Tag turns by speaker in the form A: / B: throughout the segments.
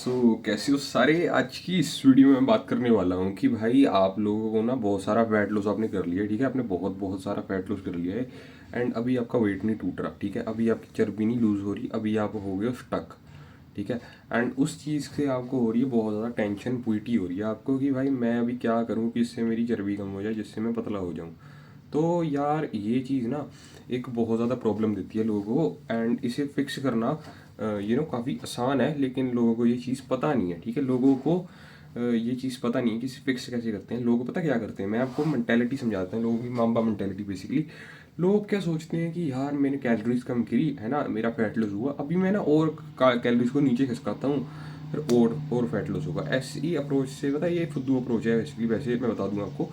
A: कैसे हो सारे। आज की इस वीडियो में मैं बात करने वाला हूँ कि भाई आप लोगों को ना बहुत सारा फैट लॉस आपने कर लिया है, ठीक है। आपने बहुत बहुत सारा फैट लॉस कर लिया है एंड अभी आपका वेट नहीं टूट रहा, ठीक है। अभी आपकी चर्बी नहीं लूज हो रही, अभी आप हो गए स्टक, ठीक है। एंड उस चीज़ से आपको हो रही है बहुत ज़्यादा टेंशन, पीटी हो रही है आपको कि भाई मैं अभी क्या करूँ कि इससे मेरी चर्बी कम हो जाए, जिससे मैं पतला हो जाऊँ। तो यार ये चीज़ ना एक बहुत ज़्यादा प्रॉब्लम देती है लोगों को एंड इसे फिक्स करना काफ़ी आसान है, लेकिन लोगों को ये चीज़ पता नहीं है, ठीक है। लोगों को ये चीज़ पता नहीं है कि इसे फिक्स कैसे करते हैं। लोग पता क्या करते हैं, मैं आपको मेंटेलिटी समझाता हूँ, लोगों की माम्बा मेंटेलिटी बेसिकली। लोग क्या सोचते हैं कि यार मैंने कैलोरीज कम करी है ना, मेरा फैट लॉस हुआ, अभी मैं ना और कैलोरीज को नीचे खिसकाता हूँ, फिर और फैट लॉस होगा। ऐसी अप्रोच से पता है, ये फुद्दू अप्रोच है बेसिकली। वैसे मैं बता दूंगा आपको,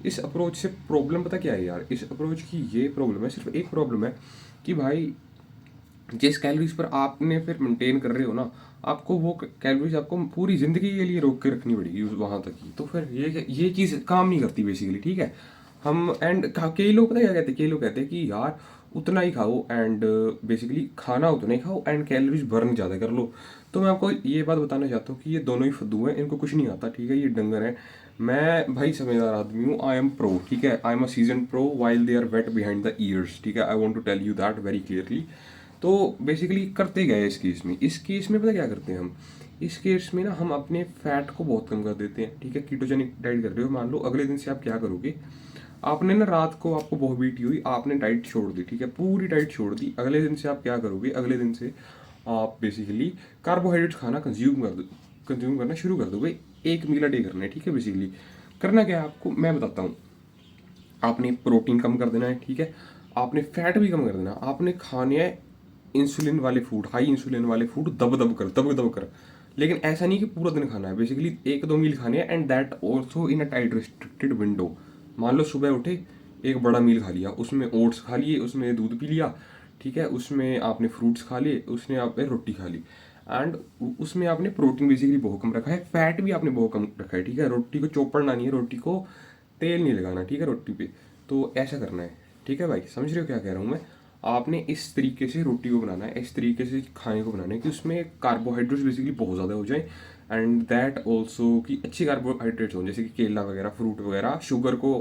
A: इस अप्रोच से प्रॉब्लम पता क्या है यार। इस अप्रोच की ये प्रॉब्लम है, सिर्फ एक प्रॉब्लम है कि भाई जिस कैलोरीज पर आपने फिर मेंटेन कर रहे हो ना, आपको वो कैलोरीज आपको पूरी ज़िंदगी के लिए रोक के रखनी पड़ेगी उस वहाँ तक की। तो फिर ये चीज़ काम नहीं करती बेसिकली, ठीक है। हम एंड कई लोग पता है क्या कहते हैं, कई लोग कहते हैं कि यार उतना ही खाओ एंड बेसिकली खाना उतना ही खाओ एंड कैलोरीज बर्न ज़्यादा कर लो। तो मैं आपको ये बात बताना चाहता हूँ कि ये दोनों ही फद्दू हैं, इनको कुछ नहीं आता, ठीक है। ये डंगर है। मैं भाई समझदार आदमी हूँ, आई एम प्रो, ठीक है। I am a season pro while they are wet behind the ears, ठीक है। I want to tell you that very clearly. तो बेसिकली करते गए इस केस में पता क्या करते हैं हम। इस केस में ना हम अपने फैट को बहुत कम कर देते हैं, ठीक है। कीटोजेनिक डाइट कर रहे हो, मान लो अगले दिन से आप क्या करोगे। आपने ना रात को आपको बहुत बीटी हुई, आपने डाइट छोड़ दी, ठीक है, पूरी डाइट छोड़ दी। अगले दिन से आप क्या करोगे, अगले दिन से आप बेसिकली कार्बोहाइड्रेट्स खाना कंज्यूम करना शुरू कर दोगे। एक मील अ डे करना है, ठीक है। बेसिकली करना क्या है आपको मैं बताता हूँ। आपने प्रोटीन कम कर देना है, ठीक है। आपने फैट भी कम कर देना, आपने खाने हैं इंसुलिन वाले फूड, हाई इंसुलिन वाले फूड, दब दब कर। लेकिन ऐसा नहीं कि पूरा दिन खाना है, बेसिकली एक दो मील खाने हैं and that also in a tight restricted window. मान लो सुबह उठे, एक बड़ा मील खा लिया, उसमें ओट्स खा लिए, उसमें दूध पी लिया, ठीक है। उसमें आपने फ्रूट्स खा लिए, उसमें आपने रोटी खा ली एंड उसमें आपने प्रोटीन बेसिकली बहुत कम रखा है, फैट भी आपने बहुत कम रखा है, ठीक है। रोटी को चौपड़ना नहीं है, रोटी को तेल नहीं लगाना, ठीक है, रोटी पे। तो ऐसा करना है, ठीक है भाई। समझ रहे हो क्या कह रहा हूँ मैं। आपने इस तरीके से रोटी को बनाना है, इस तरीके से खाने को बनाना है कि उसमें कार्बोहाइड्रेट्स बेसिकली बहुत ज़्यादा हो जाए एंड दैट ऑल्सो कि अच्छे कार्बोहाइड्रेट्स हों, जैसे कि केला वगैरह, फ्रूट वगैरह। शुगर को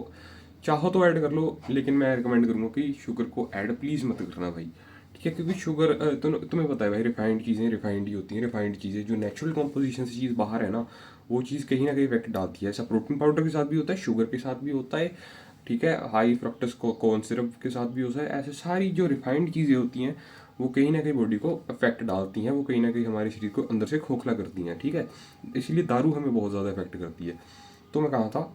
A: चाहो तो ऐड कर लो, लेकिन मैं रिकमेंड करूँगा कि शुगर को ऐड प्लीज़ मत करना भाई, ठीक है। क्योंकि शुगर तुम्हें पता है भाई, रिफाइंड चीज़ें रिफाइंड ही होती हैं। रिफाइंड चीज़ें जो नेचुरल कॉम्पोजिशन से चीज़ बाहर है ना, वो चीज़ कहीं ना कहीं इफेक्ट डालती है। ऐसा प्रोटीन पाउडर के साथ भी होता है, शुगर के साथ भी होता है, ठीक है। हाई फ्रक्टोज कॉर्न सिरप के साथ भी होता है। ऐसे सारी जो रिफाइंड चीज़ें होती हैं वो कहीं ना कहीं बॉडी को अफेक्ट डालती हैं, वो कहीं ना कहीं हमारे शरीर को अंदर से खोखला करती हैं, ठीक है। इसलिए दारू हमें बहुत ज़्यादा इफेक्ट करती है। तो मैं कहा था,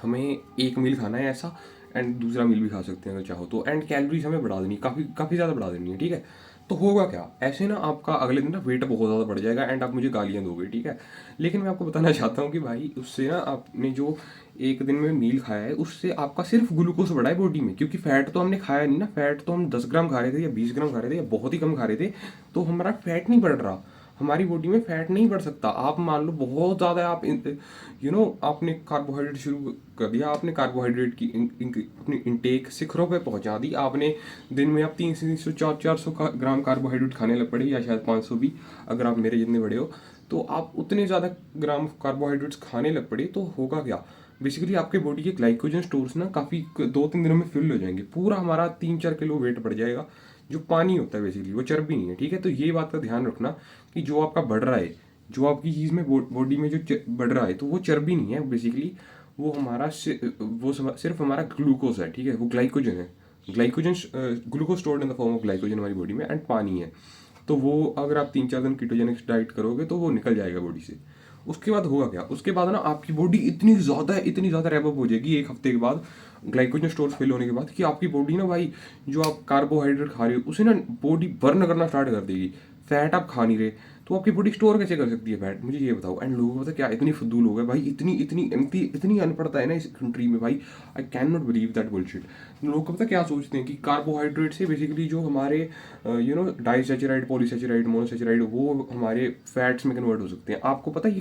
A: हमें एक मील खाना है ऐसा एंड दूसरा मील भी खा सकते हैं अगर चाहो तो। एंड कैलोरीज हमें बढ़ा देनी, काफ़ी काफ़ी ज़्यादा बढ़ा देनी है, ठीक है। तो होगा क्या, ऐसे ना आपका अगले दिन ना वेट बहुत ज़्यादा बढ़ जाएगा एंड आप मुझे गालियाँ दोगे, ठीक है। लेकिन मैं आपको बताना चाहता हूँ कि भाई उससे ना आपने जो एक दिन में मील खाया है, उससे आपका सिर्फ ग्लूकोज बढ़ा है बॉडी में, क्योंकि फैट तो हमने खाया नहीं ना। फैट तो हम 10 ग्राम खा रहे थे या 20 ग्राम खा रहे थे या बहुत ही कम खा रहे थे, तो हमारा फैट नहीं बढ़ रहा। हमारी बॉडी में फैट नहीं बढ़ सकता। आप मान लो बहुत ज़्यादा आप आपने कार्बोहाइड्रेट शुरू कर दिया, आपने कार्बोहाइड्रेट की अपनी इनटेक शिखरों पे पहुंचा दी आपने। दिन में आप 300 400 ग्राम कार्बोहाइड्रेट खाने लग पड़े, या शायद 500 भी, अगर आप मेरे जितने बड़े हो। तो आप उतने ज़्यादा ग्राम कार्बोहाइड्रेट्स खाने लग पड़े, तो होगा क्या। बेसिकली आपके बॉडी के ग्लाइकोजन स्टोर्स ना काफ़ी 2-3 दिनों में फिल हो जाएंगे, पूरा हमारा 3-4 किलो वेट बढ़ जाएगा। जो पानी होता है बेसिकली, वो चर्बी नहीं है, ठीक है। तो ये बात का ध्यान रखना कि जो आपका बढ़ रहा है, जो आपकी चीज़ में बॉडी में जो बढ़ रहा है, तो वो चर्बी नहीं है बेसिकली। वो सिर्फ हमारा ग्लूकोज है, ठीक है। वो ग्लाइकोजन है। Glycogen glucose stored in the form of glycogen हमारी बॉडी में एंड पानी है। तो वो अगर आप 3-4 दिन कीटोजेनिक डाइट करोगे तो वो निकल जाएगा बॉडी से। उसके बाद होगा क्या, उसके बाद ना आपकी बॉडी इतनी ज़्यादा रैप अप हो जाएगी एक हफ्ते के बाद, ग्लाइकोजन स्टोर फिल होने के बाद, कि आपकी बॉडी ना भाई, जो आप कार्बोहाइड्रेट खा रहे हो उसे ना बॉडी बर्न करना स्टार्ट कर देगी। फैट आप खा नहीं रहे, तो आपकी बॉडी स्टोर कैसे कर सकती है फैट, मुझे ये बताओ। एंड लोगों को पता क्या, इतनी फुद्दू लोग है भाई, इतनी अनपढ़ता है ना इस कंट्री में भाई। I can not believe that bullshit. लोग पता क्या सोचते हैं कि कार्बोहाइड्रेट से बेसिकली जो हमारे डाइसेचराइड, पॉलीसेचराइड, मोनोसेचराइड, वो हमारे फैट्स में कन्वर्ट हो सकते हैं। आपको पता है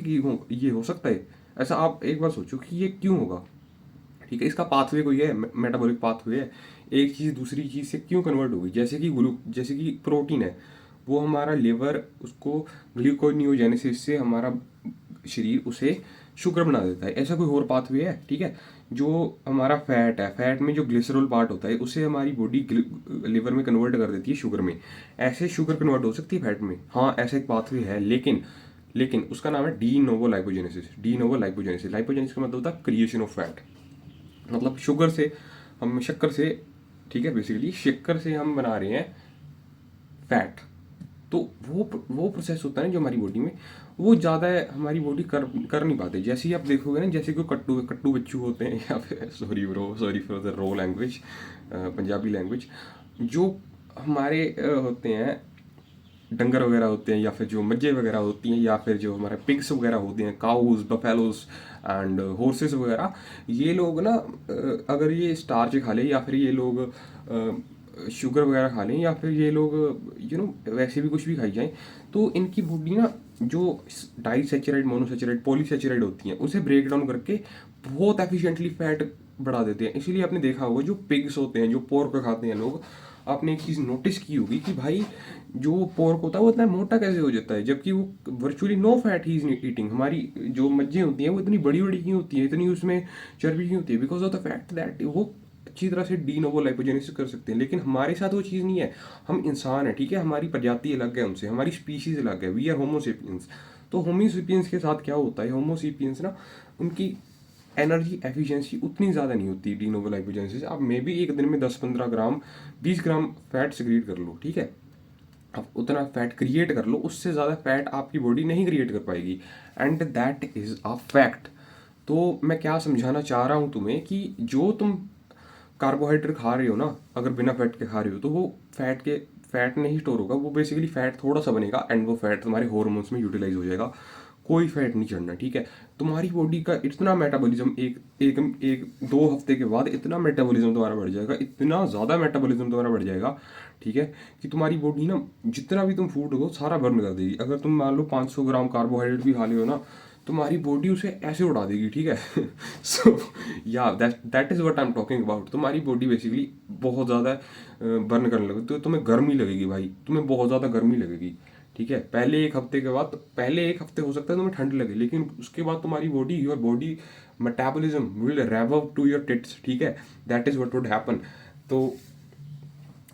A: ये हो सकता है ऐसा। आप एक बार सोचो कि ये क्यों होगा, ठीक है। इसका पाथवे कोई है, मेटाबॉलिक पाथवे है। एक चीज़ दूसरी चीज़ से क्यों कन्वर्ट होगी, जैसे कि प्रोटीन है, वो हमारा लिवर उसको ग्लूकोनियोजेनेसिस से हमारा शरीर उसे शुगर बना देता है। ऐसा कोई और पाथवे है, ठीक है। जो हमारा फैट है, फैट में जो ग्लिसरॉल पार्ट होता है उसे हमारी बॉडी लिवर में कन्वर्ट कर देती है शुगर में। ऐसे शुगर कन्वर्ट हो सकती है फैट में, हाँ ऐसा एक पाथवे है, लेकिन उसका नाम है de novo lipogenesis. De novo lipogenesis, lipogenesis का मतलब होता है क्रिएशन ऑफ फैट। मतलब शुगर से हम शक्कर से, ठीक है, बेसिकली शक्कर से हम बना रहे हैं फैट। तो वो प्रोसेस होता है ना जो हमारी बॉडी में, वो ज़्यादा हमारी बॉडी कर नहीं पाते। जैसे ही आप देखोगे ना, जैसे कोई कट्टू कट्टू बच्चू होते हैं, या फिर sorry bro, sorry for the raw language, Punjabi language, जो हमारे होते हैं डंगर वगैरह होते हैं, या फिर जो मज्जे वगैरह होती हैं, या फिर जो हमारे पिग्स वगैरह होते हैं, काउज, बफेलोस एंड हॉर्सेस वगैरह, ये लोग ना अगर ये स्टार्च खा लें, या फिर ये लोग शुगर वगैरह खा लें, या फिर ये लोग वैसे भी कुछ भी खाई जाएं, तो इनकी बॉडी ना जो डाइसैचराइड, मोनोसैचराइड, पॉलीसैचराइड होती हैं उसे ब्रेक डाउन करके बहुत एफिशिएंटली फैट बढ़ा देते हैं। इसीलिए आपने देखा होगा जो पिग्स होते हैं, जो पोर्क खाते हैं लोग, आपने एक चीज़ नोटिस की होगी कि भाई जो पोर्क होता है वो इतना मोटा कैसे हो जाता है, जबकि वो virtually no fat he is eating. हमारी जो मज्जे होती हैं वो इतनी बड़ी बड़ी क्यों होती है, इतनी उसमें चर्बी क्यों होती है, because of the fact that वो अच्छी तरह से डी नोवो लाइपोजेनेसिस कर सकते हैं। लेकिन हमारे साथ वो चीज़ नहीं है, हम इंसान हैं, ठीक है, हमारी प्रजाति अलग है उनसे, हमारी स्पीशीज अलग है, वी आर होमोसेपियंस। तो होमोसेपियंस के साथ क्या होता है, होमोसेपियंस ना उनकी एनर्जी एफिशिएंसी उतनी ज़्यादा नहीं होती डी नोवो लाइपोजेनेसिस। आप मे बी एक दिन में 10-15 ग्राम, 20 ग्राम फैट सिक्रीट कर लो, ठीक है, आप उतना फैट क्रिएट कर लो, उससे ज़्यादा फैट आपकी बॉडी नहीं क्रिएट कर पाएगी, and that is a fact. तो मैं क्या समझाना चाह रहा हूँ तुम्हें कि जो तुम कार्बोहाइड्रेट खा रहे हो ना, अगर बिना फैट के खा रहे हो, तो वो फैट नहीं स्टोर होगा, वो बेसिकली फैट थोड़ा सा बनेगा, एंड वो फैट तुम्हारे हॉर्मोन्स में यूटिलाइज हो जाएगा। कोई फैट नहीं चढ़ना, ठीक है। तुम्हारी बॉडी का इतना मेटाबॉलिज्म एक एक एक 2 हफ्ते के बाद इतना मेटाबॉलिज्म तुम्हारा बढ़ जाएगा, इतना ज़्यादा मेटाबॉलिज्म तुम्हारा बढ़ जाएगा, ठीक है, कि तुम्हारी बॉडी ना जितना भी तुम फूड हो सारा बर्न कर देगी। अगर तुम मान लो 500 ग्राम कार्बोहाइड्रेट भी खा ले हो ना, तुम्हारी बॉडी उसे ऐसे उड़ा देगी, ठीक है। सो या that is what I am talking about. तुम्हारी बॉडी बेसिकली बहुत ज़्यादा बर्न करने लगेगी, तो तुम्हें गर्मी लगेगी भाई, तुम्हें बहुत ज़्यादा गर्मी लगेगी, ठीक है। पहले एक हफ्ते के बाद, पहले एक हफ्ते हो सकता है तुम्हें ठंड लगे, लेकिन उसके बाद तुम्हारी body, your body metabolism will rev up to your tits, ठीक है, that is what would happen. तो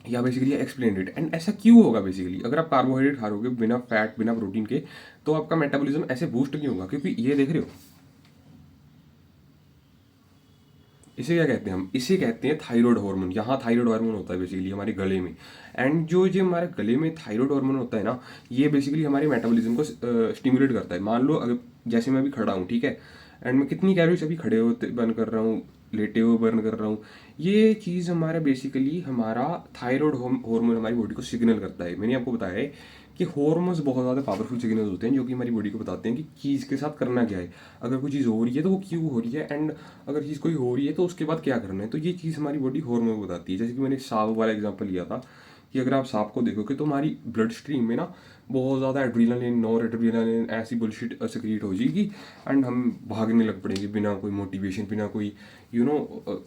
A: या बेसिकली एक्सप्लेन इट। एंड ऐसा क्यों होगा, बेसिकली अगर आप कार्बोहाइड्रेट खा रहोगे बिना फैट बिना प्रोटीन के, तो आपका मेटाबॉलिज्म ऐसे बूस्ट क्यों होगा, क्योंकि ये देख रहे हो, इसे क्या कहते हैं हम, इसे कहते हैं थायराइड हार्मोन। यहाँ थायराइड हार्मोन होता है बेसिकली हमारे गले में, एंड जो हमारे गले में थायराइड हार्मोन होता है ना, ये बेसिकली हमारे मेटाबॉलिज्म को स्टिमुलेट करता है। मान लो अगर जैसे मैं अभी खड़ा हूँ, ठीक है, एंड मैं कितनी कैलोरीज अभी खड़े होते बर्न कर रहा हूँ, लेटे हुए बर्न कर रहा हूँ, ये चीज़ हमारा बेसिकली हमारा थायराइड हार्मोन हमारी बॉडी को सिग्नल करता है। मैंने आपको बताया है कि हॉर्मोन्स बहुत ज़्यादा पावरफुल सिग्नल्स होते हैं जो कि हमारी बॉडी को बताते हैं कि चीज़ के साथ करना क्या है। अगर कोई चीज़ हो रही है तो वो क्यों हो रही है, एंड अगर चीज़ कोई हो रही है तो उसके बाद क्या करना है। तो ये चीज़ हमारी बॉडी हॉर्मोन को बताती है। जैसे कि मैंने सांप वाला एग्जांपल लिया था, कि अगर आप सांप को देखोगे तो हमारी ब्लड स्ट्रीम में ना बहुत ज़्यादा एड्रेनालिन, नॉर एड्रेनालिन, ऐसी बुलशिट सिक्रीट हो जाएगी, एंड हम भागने लग पड़ेंगे बिना कोई मोटिवेशन, बिना कोई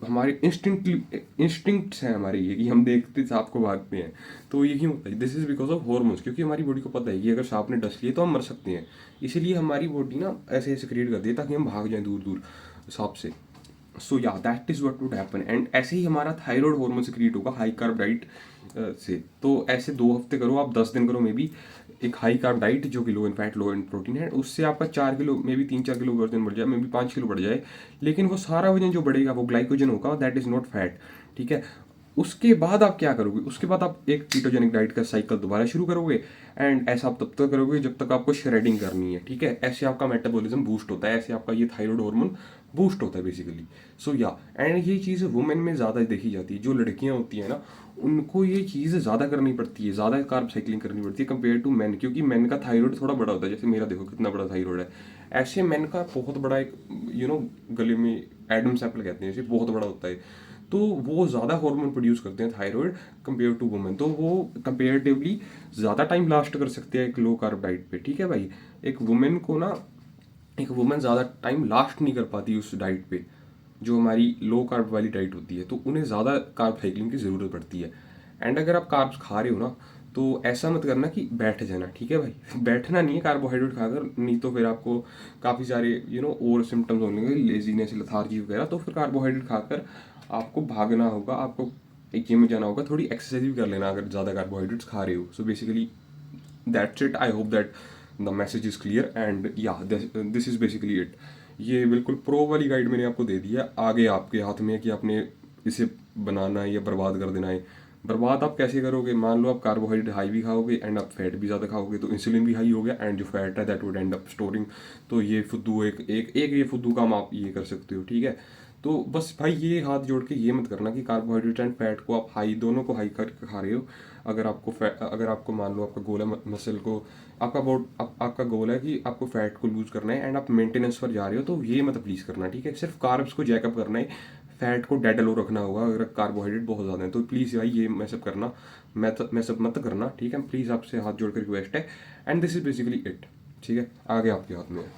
A: हमारे इंस्टिंक्ट्स हैं हमारे ये, कि हम देखते सांप को भागते हैं। तो ये क्यों होता है, this is because of hormones, क्योंकि हमारी बॉडी को पता है कि अगर सांप ने डस लिया तो हम मर सकते हैं, इसीलिए हमारी बॉडी ना ऐसे सिक्रीट करती है ताकि हम भाग जाएं दूर दूर सांप से। सो या that is what would happen, and ऐसे ही हमारा थायराइड हार्मोन सिक्रीट होगा हाई कार्ब डाइट से। तो ऐसे 2 हफ्ते करो आप, 10 दिन करो मे बी, एक हाई कार्ब डाइट जो कि लो इन फैट लो इन प्रोटीन है, उससे आपका 4 किलो मे बी 3-4 किलो वजन बढ़ जाए, मे बी 5 किलो बढ़ जाए, लेकिन वो सारा वजन जो बढ़ेगा वो ग्लाइकोजन होगा, दैट इज़ नॉट फैट, ठीक है। उसके बाद आप क्या करोगे, उसके बाद आप एक कीटोजेनिक डाइट का साइकिल दोबारा शुरू करोगे, एंड ऐसा आप तब तक करोगे जब तक आपको श्रेडिंग करनी है, ठीक है। ऐसे आपका मेटाबॉलिज्म बूस्ट होता है, ऐसे आपका ये थायराइड हार्मोन बूस्ट होता है बेसिकली। सो या एंड ये चीज़ वुमेन में ज़्यादा देखी जाती है, जो लड़कियां होती हैं ना उनको ये चीज़ ज़्यादा करनी पड़ती है, ज़्यादा कार्ब साइकिलिंग करनी पड़ती है कंपेयर टू मैन, क्योंकि मैन का थायराइड थोड़ा बड़ा होता है। जैसे मेरा देखो कितना बड़ा थायराइड है, ऐसे मैन का बहुत बड़ा एक गले में एडम्स एप्पल कहते हैं, ऐसे बहुत बड़ा होता है। तो वो ज़्यादा हार्मोन प्रोड्यूस करते हैं थायराइड कंपेयर टू वुमेन, तो वो कंपेरेटिवली ज़्यादा टाइम लास्ट कर सकते हैं एक लो कार्ब डाइट पे, ठीक है भाई। एक वुमेन को ना, एक वुमेन ज़्यादा टाइम लास्ट नहीं कर पाती उस डाइट पे जो हमारी लो कार्ब वाली डाइट होती है, तो उन्हें ज़्यादा कार्ब साइकिलिंग की ज़रूरत पड़ती है। एंड अगर आप कार्ब्स खा रहे हो ना, तो ऐसा मत करना कि बैठ जाना, ठीक है भाई। बैठना नहीं है कार्बोहाइड्रेट खाकर, नहीं तो फिर आपको काफ़ी सारे और सिम्टम्स होंगे, लेजीनेस, लथार्जी वगैरह। तो फिर कार्बोहाइड्रेट खाकर आपको भागना होगा, आपको एक जिम में जाना होगा, थोड़ी एक्सरसाइज भी कर लेना अगर ज़्यादा कार्बोहाइड्रेट्स खा रहे हो। So basically that's it. I hope that the message is clear and या दिस इज़ बेसिकली इट। ये बिल्कुल प्रो वाली गाइड मैंने आपको दे दी है, आगे आपके हाथ में है कि आपने इसे बनाना है या बर्बाद कर देना है। बर्बाद आप कैसे करोगे? मान लो आप कार्बोहाइड्रेट हाई भी खाओगे एंड आप फैट भी ज़्यादा खाओगे, तो इंसुलिन भी हाई हो गया एंड जो फैट है that would and up storing. तो ये फुद्दू एक ये फुद्दू काम आप ये कर सकते हो, ठीक है। तो बस भाई ये हाथ जोड़ के ये मत करना कि कार्बोहाइड्रेट एंड फैट को आप हाई, दोनों को हाई करके खा रहे हो। अगर आपको मान लो आपका गोल है मसल को, आपका गोल है कि आपको फैट को लूज करना है एंड आप मेंटेनेंस पर जा रहे हो, तो ये मत प्लीज़ करना, ठीक है। सिर्फ कार्ब्स को जैकअप करना है, फैट को डेड लो रखना होगा अगर कार्बोहाइड्रेट बहुत ज़्यादा है तो। प्लीज़ भाई ये मैं सब करना, मैं सब मत करना, ठीक है। प्लीज़ आपसे हाथ जोड़ कर रिक्वेस्ट है and this is basically it, ठीक है। आगे आपके हाथ में है।